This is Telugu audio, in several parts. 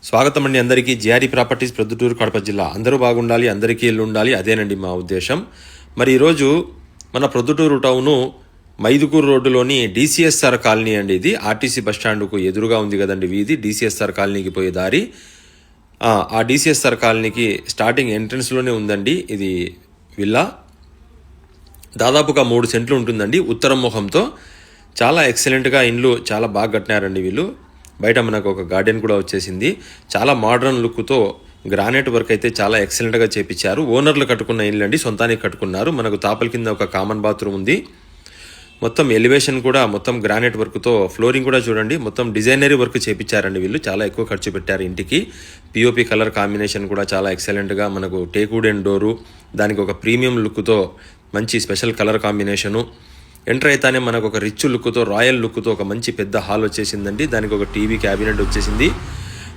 స్వాగతం అండి అందరికీ. జిఆర్ఈ ప్రాపర్టీస్ ప్రొద్దుటూరు కడప జిల్లా. అందరూ బాగుండాలి, అందరికీ ఇల్లు ఉండాలి, అదేనండి మా ఉద్దేశం. మరి ఈరోజు మన ప్రొద్దుటూరు టౌను మైదుకూరు రోడ్డులోని డిసిఎస్ఆర్ కాలనీ అండి. ఇది ఆర్టీసీ బస్టాండ్కు ఎదురుగా ఉంది కదండి వీధి. డిసిఎస్ఆర్ కాలనీకి పోయే దారి. ఆ డిసిఎస్ఆర్ కాలనీకి స్టార్టింగ్ ఎంట్రన్స్లోనే ఉందండి ఇది విల్లా. దాదాపుగా 3 సెంట్లు ఉంటుందండి ఉత్తరం ముఖంతో. చాలా ఎక్సలెంట్గా ఇండ్లు చాలా బాగా కట్టినారండి వీళ్ళు. బయట మనకు ఒక గార్డెన్ కూడా వచ్చేసింది. చాలా మోడర్న్ లుక్తో గ్రానైట్ వర్క్ అయితే చాలా ఎక్సలెంట్గా చేపించారు. ఓనర్లు కట్టుకున్న ఇల్లు అండి, సొంతానికి కట్టుకున్నారు. మనకు తాపల కింద ఒక కామన్ బాత్రూమ్ ఉంది. మొత్తం ఎలివేషన్ కూడా మొత్తం గ్రానైట్ వర్క్తో, ఫ్లోరింగ్ కూడా చూడండి మొత్తం డిజైనరీ వర్క్ చేపించారండి వీళ్ళు. చాలా ఎక్కువ ఖర్చు పెట్టారు ఇంటికి. పిఓపి కలర్ కాంబినేషన్ కూడా చాలా ఎక్సలెంట్గా మనకు టేక్వుడెన్ డోరు, దానికి ఒక ప్రీమియం లుక్తో మంచి స్పెషల్ కలర్ కాంబినేషను. ఎంటర్ అయితేనే మనకు ఒక రిచ్ లుక్తో, రాయల్ లుక్తో ఒక మంచి పెద్ద హాల్ వచ్చేసిందండి. దానికి ఒక టీవీ క్యాబినెట్ వచ్చేసింది.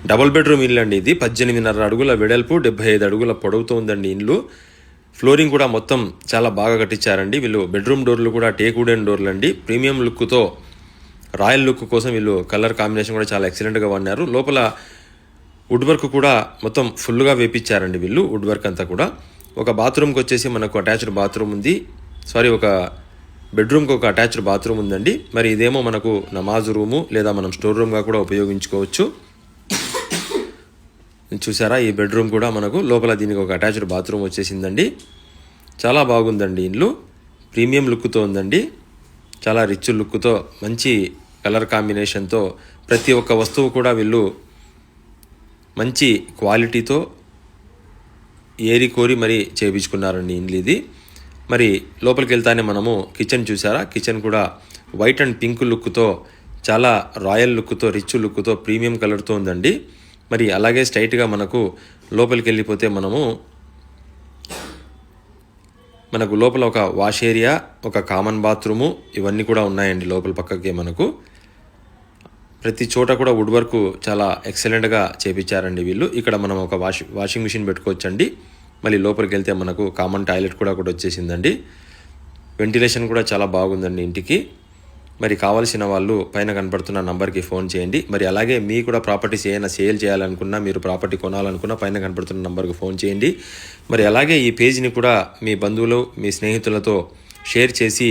డబుల్ బెడ్రూమ్ ఇల్లు అండి ఇది. 18.5 అడుగుల వెడల్పు, 75 అడుగుల పొడవుతో ఉందండి ఇల్లు. ఫ్లోరింగ్ కూడా మొత్తం చాలా బాగా కట్టించారండి వీళ్ళు. బెడ్రూమ్ డోర్లు కూడా టేక్వుడెన్ డోర్లు అండి. ప్రీమియం లుక్తో, రాయల్ లుక్ కోసం వీళ్ళు కలర్ కాంబినేషన్ కూడా చాలా ఎక్సలెంట్గా వాడినారు. లోపల వుడ్ వర్క్ కూడా మొత్తం ఫుల్గా వేపించారండి వీళ్ళు, వుడ్ వర్క్ అంతా కూడా. ఒక బాత్రూమ్కి వచ్చేసి మనకు అటాచ్డ్ బాత్రూమ్ ఉంది. ఒక బెడ్రూమ్కి ఒక అటాచ్డ్ బాత్రూమ్ ఉందండి. మరి ఇదేమో మనకు నమాజ్ రూము లేదా మనం స్టోర్ రూమ్గా కూడా ఉపయోగించుకోవచ్చు. చూసారా, ఈ బెడ్రూమ్ కూడా మనకు లోపల దీనికి ఒక అటాచ్డ్ బాత్రూమ్ వచ్చేసిందండి. చాలా బాగుందండి ఇల్లు. ప్రీమియం లుక్తో ఉందండి. చాలా రిచ్ లుక్తో, మంచి కలర్ కాంబినేషన్తో, ప్రతి ఒక్క వస్తువు కూడా వీళ్ళు మంచి క్వాలిటీతో ఏరి కోరి మరి చేయించుకున్నారండి ఇల్లు ఇది. మరి లోపలికి వెళ్తానే మనము కిచెన్ చూసారా, కిచెన్ కూడా వైట్ అండ్ పింక్ లుక్తో, చాలా రాయల్ లుక్తో, రిచ్ లుక్తో, ప్రీమియం కలర్తో ఉందండి. మరి అలాగే స్ట్రైట్గా మనకు లోపలికి వెళ్ళిపోతే మనకు లోపల ఒక వాష్ ఏరియా, ఒక కామన్ బాత్రూము, ఇవన్నీ కూడా ఉన్నాయండి లోపల పక్కకి. మనకు ప్రతి చోట కూడా వుడ్ వర్క్ చాలా ఎక్సలెంట్గా చేపించారండి వీళ్ళు. ఇక్కడ మనం ఒక వాషింగ్ మిషన్ పెట్టుకోవచ్చండి. మళ్ళీ లోపలికి వెళ్తే మనకు కామన్ టాయిలెట్ కూడా వచ్చేసిందండి. వెంటిలేషన్ కూడా చాలా బాగుందండి ఇంటికి. మరి కావాల్సిన వాళ్ళు పైన కనపడుతున్న నంబర్కి ఫోన్ చేయండి. మరి అలాగే మీ కూడా ప్రాపర్టీస్ ఏమైనా సేల్ చేయాలనుకున్నా, మీరు ప్రాపర్టీ కొనాలనుకున్నా పైన కనపడుతున్న నంబర్కి ఫోన్ చేయండి. మరి అలాగే ఈ పేజ్ని కూడా మీ బంధువులు, మీ స్నేహితులతో షేర్ చేసి,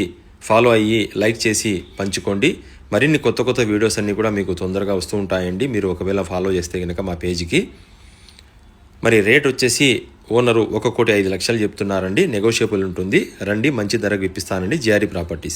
ఫాలో అయ్యి, లైక్ చేసి పంచుకోండి. మరిన్ని కొత్త వీడియోస్ అన్నీ కూడా మీకు తొందరగా వస్తూ ఉంటాయండి మీరు ఒకవేళ ఫాలో చేస్తే కనుక మా పేజ్కి. మరి రేట్ వచ్చేసి ఓనరు 1,05,00,000 చెప్తున్నారండి. నెగోషియబుల్ ఉంటుంది. రండి, మంచి ధరకు ఇప్పిస్తానండి. GRE properties.